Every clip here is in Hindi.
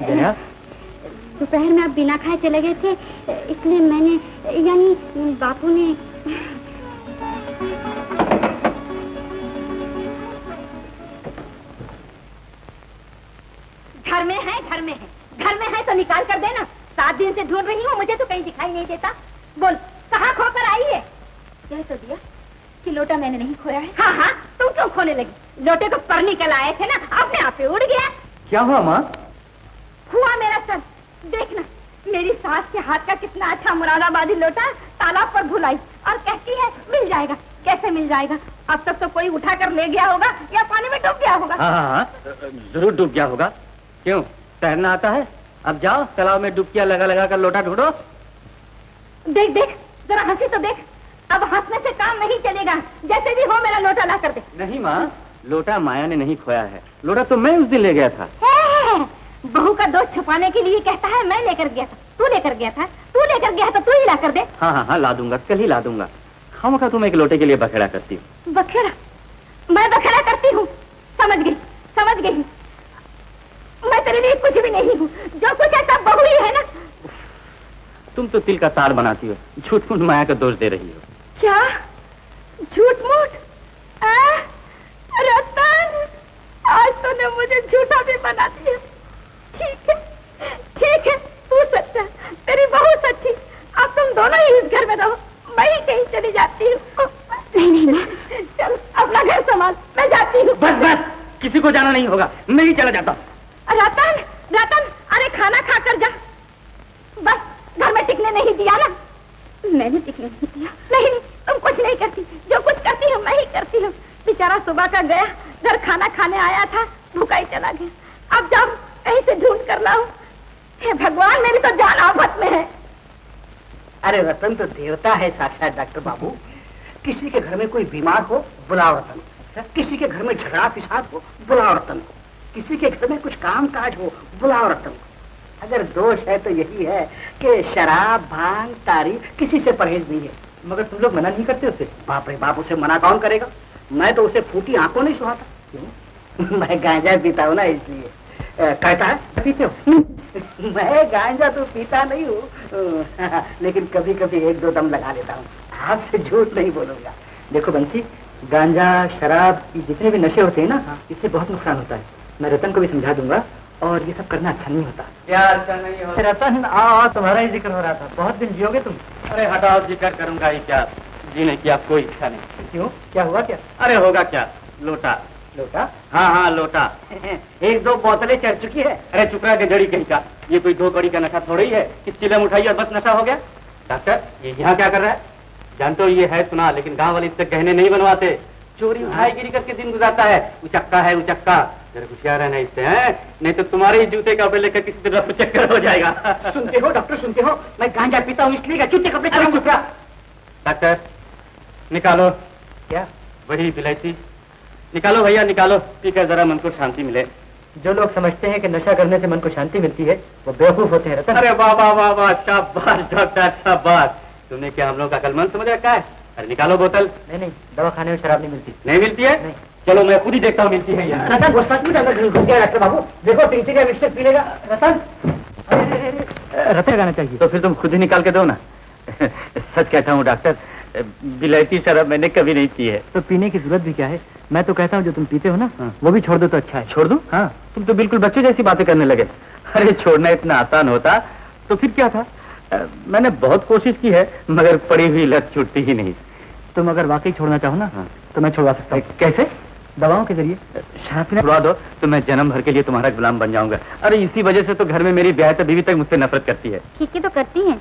जया, दोपहर में आप बिना खाए चले गए थे, इसलिए मैंने, यानी बापू ने। घर में है, घर में है, घर में है तो निकाल कर देना। 7 दिन से ढूंढ रही हूँ, मुझे तो कहीं दिखाई नहीं देता। बोल, कहाँ खोकर आई है? कह तो दिया कि लोटा मैंने नहीं खोया है। हाँ हाँ, तुम क्यों खोने लगी? लोटे तो पर निकल आए थे ना, अपने आप पे उड़ गया। क्या हुआ माँ? हुआ मेरा सर, देखना मेरी सास के हाथ का कितना अच्छा मुरादाबादी लोटा तालाब पर भुलाई और कहती है मिल जाएगा। कैसे मिल जाएगा? अब तक तो कोई उठा कर ले गया होगा या पानी में डूब गया होगा। हाँ, जरूर डूब गया होगा। क्यों, तैरना आता है? अब जाओ तालाब में डुबकियां लगा लगा कर लोटा ढूंढो। देख देख, जरा हंसी तो देख। अब हंसने से काम नहीं चलेगा, जैसे भी हो मेरा लोटा ला कर दे। नहीं माँ, लोटा माया ने नहीं खोया है, लोटा तो मैं उस दिन ले गया था। बहू का दोष छुपाने के लिए कहता है मैं लेकर गया था। तू लेकर गया था? तू लेकर गया तो तू ही ला कर दे। हाँ हाँ हाँ, ला दूंगा, कल ही ला दूंगा। खामखा तुम एक लोटे के लिए बखेड़ा करती हो। बखेड़ा? मैं बखेड़ा करती हूँ? समझ गई, समझ गई। मैं तेरे लिए कुछ भी नहीं हूँ, जो कुछ है सब बहू ही है ना। तुम तो तिल का तार बनाती हो, झूठ मूठ माया का दोष दे रही हो। क्या झूठ मूठ? रतन, आज तूने मुझे झूठा भी बना दिया। ठीक है, ठीक है, तू सच्चा, तेरी बहू सच्ची। अब तुम दोनों ही इस घर में रहो, मैं ही कहीं चली जाती हूँ। नहीं नहीं माँ, चल अपना घर संभाल, मैं जाती हूँ। बस बस, किसी को जाना नहीं होगा, मैं ही चला जाता हूँ। रतन, रतन, अरे खाना खाकर जा। बस घर में टिकने नहीं दिया ना? मैंने टिकने नहीं दिया। नहीं नहीं, तुम कुछ नहीं करती, जो कुछ करती हूँ मैं ही करती हूँ। बेचारा सुबह का गया, घर खाना खाने आया था, भूखा ही चला गया। अब जाओ कहीं से ढूंढ कर लाओ। हे भगवान, मेरी तो जान आफत में है। अरे रतन तो देवता है साक्षात डॉक्टर बाबू। किसी के घर में कोई बीमार हो, बुलाओ रतन। किसी के घर में झगड़ा फिसाद हो, बुलाओ रतन को। किसी के घर में कुछ काम काज हो, बुलाओ रतन को। अगर दोष है तो यही है कि शराब, भांग, तारी किसी से परहेज नहीं है। मगर तुम लोग मना नहीं करते उसे? बाप रे बाप, उसे मना कौन करेगा? मैं तो उसे फूटी आंखों नहीं सुहाता। क्यों? मैं गांजा पीता हूँ ना, इसलिए। कहता है पीते हो? मैं गांजा तो पीता नहीं हूँ, लेकिन कभी कभी 1-2 दम लगा लेता हूँ। आपसे झूठ नहीं बोलूंगा। देखो बंसी, गांजा, शराब, ये जितने भी नशे होते हैं ना, इससे बहुत नुकसान होता है। मैं रतन को भी समझा दूंगा, और ये सब करना अच्छा नहीं होता। क्या अच्छा नहीं होता? रतन आओ, तुम्हारा ही जिक्र हो रहा था। बहुत दिन जियोगे तुम? अरे हटाओ, जिक्र करूंगा ही क्या, जीने की आप कोई इच्छा नहीं। क्यों, क्या हुआ क्या? अरे होगा क्या, लोटा। लोटा? हाँ हाँ, लोटा। 1-2 बोतलें चढ़ चुकी है। अरे चुप रहा, गधेड़ी कहीं का। ये कोई 2 कड़ी का नशा थोड़ी है कि चिलम उठाई और बस नशा हो गया। डॉक्टर, ये यहाँ क्या कर रहा है? जानते हो ये है सुना, लेकिन गांव वाले इससे गहने नहीं बनवाते। चोरी उठाईगिरी करके दिन गुजारता है। उचक्का है, उचक्का। जरा होशियार रहना इससे, हैं? नहीं तो तुम्हारे ही जूते कपड़े लेकर किसी दिन रफ चक्कर हो जाएगा। सुनते हो डॉक्टर, सुनते हो? मैं गांजा पीता हूँ इसलिए जूते कपड़े चुप रहा। डॉक्टर, निकालो। क्या? वही विलायती निकालो भैया, निकालो। पीकर जरा मन को शांति मिले। जो लोग समझते हैं कि नशा करने से मन को शांति मिलती है, वो बेवकूफ होते हैं रतन। अरे वाह वाह वाह वाह, शाबाश डॉक्टर, शाबाश। तुमने क्या हम लोग का अकलमंद समझ रखा है? अरे निकालो बोतल। नहीं, दवा खाने में शराब नहीं मिलती। नहीं मिलती है? नहीं। चलो मैं खुद ही देखता हूँ मिलती है यहाँ। डॉक्टर बाबू देखो, टीचर का मिक्सचर पी लेगा। रतन, रतन लगाना चाहिए। तो फिर तुम खुद ही निकाल के दो ना। सच कहता हूँ डॉक्टर, विलायती शराब मैंने कभी नहीं पी है। तो पीने की जरूरत भी क्या है? मैं तो कहता हूँ जो तुम पीते हो ना, हाँ। वो भी छोड़ दो तो अच्छा है। छोड़ दूं? हाँ। तुम तो बिल्कुल बच्चों जैसी बातें करने लगे। अरे छोड़ना इतना आसान होता तो फिर क्या था? मैंने बहुत कोशिश की है, मगर पड़ी हुई लत छूटती ही नहीं। तुम अगर वाकई छोड़ना चाहो ना, हाँ। तो मैं छुड़वा सकता हूँ। कैसे? दवाओं के जरिए। शराब पीना छुड़वा दो तो मैं जन्म भर के लिए तुम्हारा गुलाम बन जाऊंगा। अरे इसी वजह से तो घर में मेरी ब्याह बीवी तक मुझसे नफरत करती है। ठीक है तो करती हैं।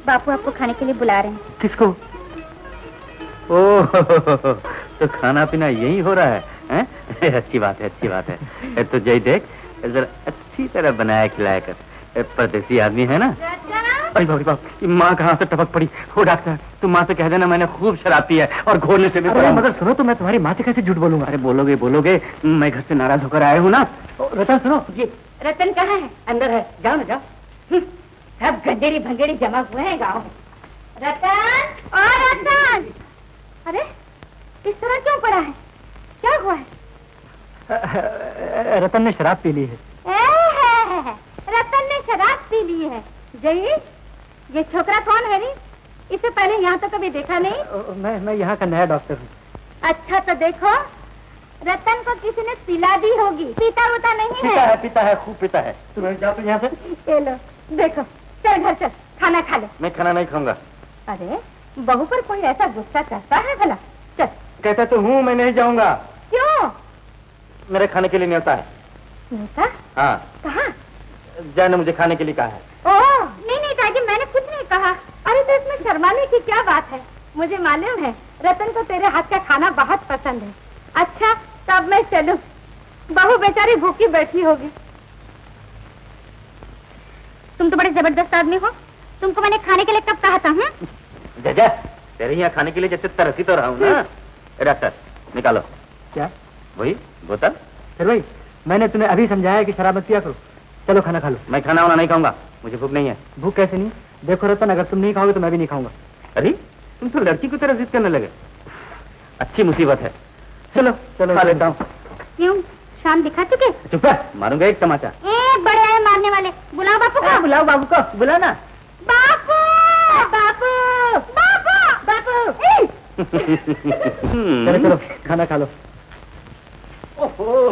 बापू आपको खाने के लिए बुला रहे हैं। किसको? ओह, तो खाना पीना यही हो रहा है, हैं? अच्छी बात है, अच्छी बात है। तो जय देख, जरा अच्छी तरह बनाया खिलाया कर। परदेसी आदमी है ना। अरे बाप रे बाप, माँ कहाँ से टपक पड़ी। हो डॉक्टर, तुम माँ से कह देना मैंने खूब शराब पी है और घोरने से भी। मगर सुनो, तो मैं तुम्हारी माँ से कैसे झूठ बोलूंगा? अरे बोलोगे बोलोगे, मैं घर से नाराज होकर आया हूँ ना। रतन सुनो जी। रतन कहाँ है? अंदर है, जाओ ना जाओ। सब गंजेड़ी भंगेड़ी जमा हुए हैं गाँव में। रतन, और रतन, अरे इस तरह क्यों पड़ा है? क्या हुआ है? रतन ने शराब पी ली है। रतन ने शराब पी ली है। जय, ये छोकरा कौन है नी? इसे पहले यहाँ तो कभी देखा नहीं। मैं यहाँ का नया डॉक्टर हूँ। अच्छा तो देखो, रतन को किसी ने पिला दी होगी। पीता वोता नहीं पीता है। पीता है, खूब पीता है। तुम जाओ तो यहाँ से। ये लो, देखो, चल घर चल, खाना खा ले। मैं खाना नहीं खाऊंगा। अरे बहू पर कोई ऐसा गुस्सा करता है भला? चल। कहता तो हूँ, मैं नहीं जाऊंगा। क्यों? मेरे खाने के लिए न्योता है। न्योता? हाँ। कहाँ? जय ने मुझे खाने के लिए कहा है। ओह, नहीं ताकि मैंने कुछ नहीं कहा। अरे तो इसमें शर्माने की क्या बात है? मुझे मालूम है रतन को तेरे हाथ का खाना बहुत पसंद है। अच्छा तब मैं चलूं, बहू बेचारी भूखी बैठी होगी। तुम तो बड़े जबरदस्त आदमी हो। तुमको मैंने खाने के लिए कब कहा था? जजा, तेरे यहाँ खाने के लिए जैसे तरसी तो रहा हूँ ना। डॉक्टर निकालो। क्या? वही बोतल। फिर भाई मैंने तुम्हें अभी समझाया कि शराब मत पिया करो। चलो खाना खा लो। मैं खाना वाना नहीं खाऊंगा, मुझे भूख नहीं है। भूख कैसे नहीं? देखो रतन, अगर तुम नहीं खाओगे तो मैं भी नहीं खाऊंगा। अरे तुम तो लड़की की तरह जिद करने लगे। अच्छी मुसीबत है। चलो चलो खा लेता हूँ। क्यों, शाम दिखा चुके? चुप है, मारूंगा एक तमाचा। बड़े आए मारने वाले। बुलाओ बापू को। बुलाओ बाबू को, बुलाओ ना। बापू बापू बापू बापू। चलो चलो खाना खा लो। ओहो,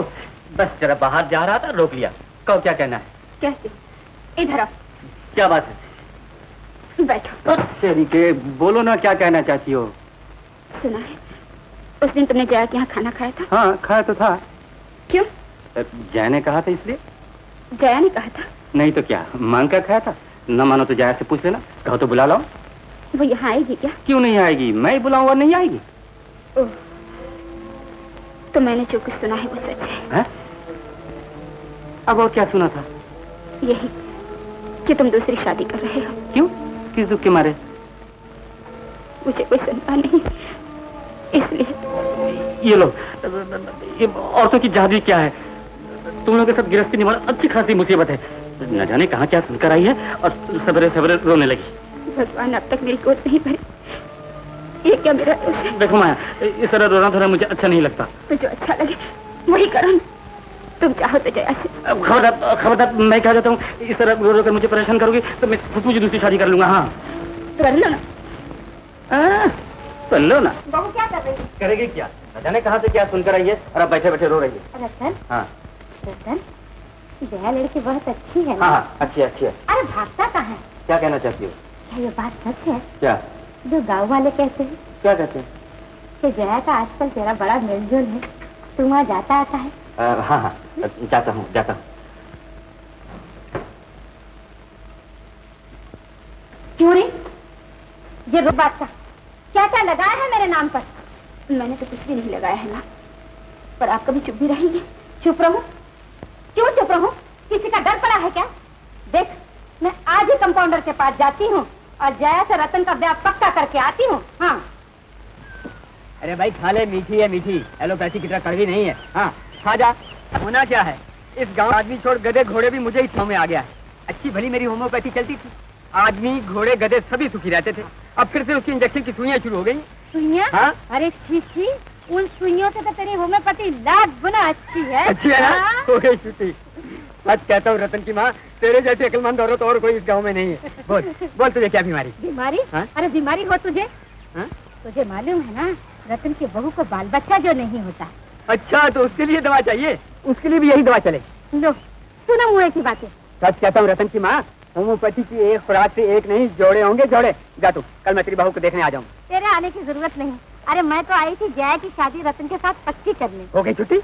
बस जरा बाहर जा रहा था, रोक लिया। कहो क्या कहना है? कैसे? इधर आओ। क्या बात है? बैठो। तेरी के बोलो ना, क्या कहना चाहती हो? सुना है उस दिन तुमने जया के यहाँ खाना खाया था? हाँ खाया तो था। क्यों? जया ने कहा था इसलिए। जया ने कहा था? नहीं तो क्या, मांग कर खाया था। न मानो तो जया से पूछ लेना, कहो तो बुला लाओ। वो यहाँ आएगी क्या? क्यों नहीं आएगी, मैं ही बुलाऊंगा, नहीं आएगी। ओह, तो मैंने जो कुछ सुना है वो सच है। अब और क्या सुना था? यही कि तुम दूसरी शादी कर रहे हो। क्यों, किस दुख के मारे? मुझे कोई संतान नहीं, इसलिए। ये लो, ये औरतों की जादू क्या है? तुम लोगों के साथ गिरफ्ती निभाना अच्छी खासी मुसीबत है। न जाने कहाँ क्या सुनकर आई है और सवेरे सवेरे रोने लगी। भगवान अब तक मेरी गोद नहीं भरी, ये क्या मेरा दोष है? देखो माया, इस तरह रोना धोना मुझे अच्छा नहीं लगता। तो जो अच्छा लगे वही करो। तुम चाहो तो जया से। खबरदार खबरदार, मैं कह देता हूँ, इस तरह रो रो कर मुझे परेशान करोगी तो मैं सचमुच दूसरी शादी कर लूंगा। हाँ कर लो ना। कर लो ना। बहू क्या कर रही है? करेगी क्या, न जाने कहाँ से क्या सुनकर आई है और अब बैठे बैठे रो रही है। रतन, हाँ रतन, जया लड़की बहुत अच्छी है ना? हाँ अच्छी अच्छी है। अरे भागता कहाँ है? क्या कहना चाहती हो? क्या ये बात सच है? क्या? जो गाँव वाले कहते हैं क्या कहते हैं? कि जया का आजकल तेरा बड़ा मिलजुल है, तू वहाँ जाता आता है? हाँ हाँ जाता हूँ जाता हूँ। क्यों रे? ये रो बात का क्या क्या लगाया है मेरे नाम पर? मैंने तो कुछ भी नहीं लगाया है ना, पर आप कभी चुप भी रहेंगे? चुप रहूं? क्यों चुप रहूं? किसी का डर पड़ा है क्या? देख, मैं आज ही कंपाउंडर के पास जाती हूँ और जया से रतन का ब्याह पक्का करके आती हूँ। हाँ। अरे भाई खा ले, मीठी है मीठी, एलोपैथी की तरह कड़वी नहीं है। हाँ खा जा। होना क्या है, इस गांव आदमी छोड़ गधे घोड़े भी मुझे ही छाव में आ गया है। अच्छी भली मेरी होम्योपैथी चलती थी, आदमी घोड़े गधे सभी सुखी रहते थे। अब फिर से उसकी इंजेक्शन की सुइयां शुरू हो गई। सुइयां? हाँ? अरे छी, उन सुइयों से तो तेरी होम्योपैथी लाख गुना अच्छी है। अच्छी है ना? हाँ? हो गई छुट्टी। सच कहता हूँ रतन की माँ, तेरे जैसे अक्लमंद औरत और कोई इस गांव में नहीं है। बोल बोल तुझे क्या बीमारी? बीमारी? हाँ? अरे बीमारी हो तुझे? हाँ? तुझे मालूम है ना, रतन की बहू को बाल बच्चा जो नहीं होता। अच्छा तो उसके लिए दवा चाहिए, उसके लिए भी यही दवा चले। लो सुनो मुँह की बातें। सच कहता हूँ रतन की माँ, होम्योपैथी की एक खुराक से एक नहीं जोड़े होंगे जोड़े। जा तू, कल मैं तेरी बहू को देखने आ जाऊँ। तेरे आने की जरूरत नहीं। अरे मैं तो आई थी जया की शादी रतन के साथ पक्की करने। हो गई छुट्टी?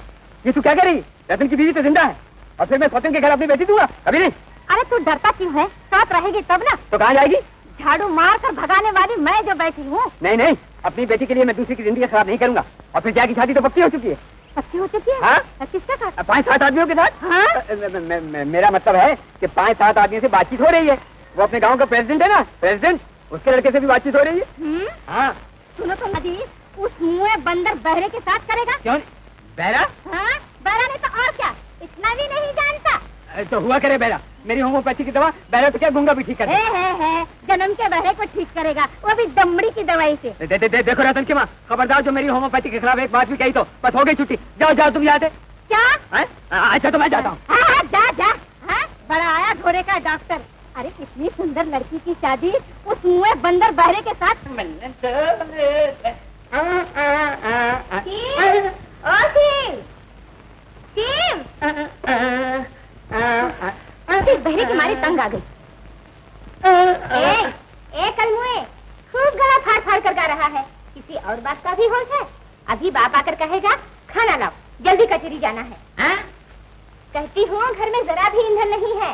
ये तू क्या कह रही? रतन की बीवी तो जिंदा है और फिर मैं सौतन के घर अपनी बेटी दूंगा? कभी नहीं। अरे तू डरता क्यों है? साथ रहेगी तब ना। तो कहाँ जाएगी? झाड़ू मार कर भगाने वाली मैं जो बैठी हूँ। नहीं नहीं, अपनी बेटी के लिए मैं दूसरी की जिंदगी खराब नहीं करूंगा। और फिर जया की शादी तो पक्की हो चुकी है। पक्की हो चुकी है? हाँ? किसके साथ? 5-7 आदमियों के साथ। हाँ? मेरा मतलब है कि 5-7 आदमियों से बातचीत हो रही है। वो अपने गांव का प्रेसिडेंट है ना, प्रेसिडेंट, उसके लड़के से भी बातचीत हो रही है। हाँ। सुनो तो नदी, उस मुँह बंदर बहरे के साथ करेगा? क्यों? बहरा? हाँ, बहरा नहीं तो और क्या, इतना भी नहीं जानता। तो हुआ करे बहरा। मेरी होम्योपैथी की दवा बहरा तो क्या गूंगा भी ठीक कर है जन्म के बहरे को ठीक करेगा, वो भी दमड़ी की दवाई से। देखो रतन की माँ, खबरदार जो मेरी होम्योपैथी के खिलाफ एक बात भी कही तो बस हो गई छुट्टी। जाओ जाओ तुम यहाँ से। क्या? अच्छा तो मैं जाता हूँ। हाँ हाँ जा जा। हाँ बड़ा आया घोड़े का डॉक्टर। अरे कितनी सुंदर लड़की की शादी उस मुँह बंदर बहरे के साथ। बहरे के मारे तंग आ गई। कल मुँह खूब गला फाड़ फाड़ कर गा रहा है। किसी और बात का भी होश है? अभी बाप आकर कहेगा खाना लाओ, जल्दी कचेरी जाना है। कहती हूँ घर में जरा भी ईंधन नहीं है,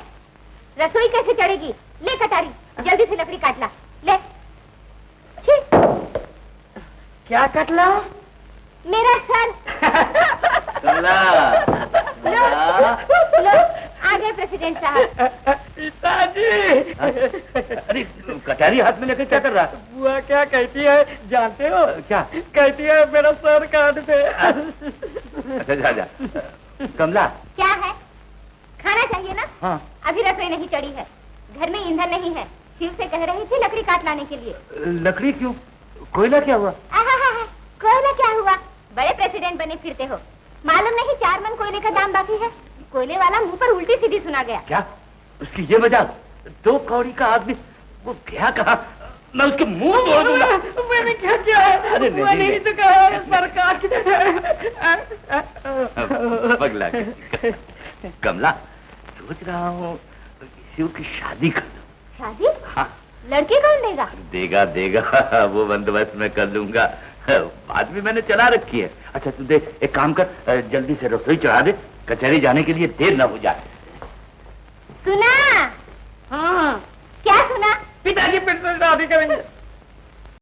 रसोई कैसे चढ़ेगी? ले कटारी, जल्दी से लकड़ी काट ला। ले। क्या काट ला? मेरा सर। कमला, लो, लो, आ गए प्रेसिडेंट साहब। पिताजी। अरे कटारी हाथ में लेकर क्या कर रहा है? बुआ क्या कहती है जानते हो? क्या कहती है मेरा सर काट दे। अच्छा जा जा। कमला, क्या है? खाना चाहिए ना? हाँ। अभी रसोई नहीं चढ़ी है, घर में ईंधन नहीं है। शिव से कह रही थी लकड़ी काट लाने के लिए। लकड़ी क्यों? कोयला क्या हुआ? कोयला क्या हुआ? बड़े प्रेसिडेंट बने फिरते हो, मालूम नहीं 4 मन कोयले का दाम बाकी है। कोयले वाला मुंह पर उल्टी सीधी सुना गया। क्या? उसकी ये मजाक? 2 कौड़ी का आदमी वो क्या कहा? मैं उसके मुंह तोड़ दूंगा। मैंने क्या किया है? अरे नहीं तो कहा सर काट। पगला। कमला, सोच रहा हूँ शिव की शादी कर दूं। शादी? हाँ। लड़के कौन देगा? देगा देगा, वो बंदोबस्त मैं कर लूंगा। बात भी मैंने चला रखी है। अच्छा तू देख, एक काम कर, जल्दी से रसोई चढ़ा दे, कचहरी जाने के लिए देर न हो जाए। सुना? क्या सुना? पिताजी फिर से शादी करेंगे।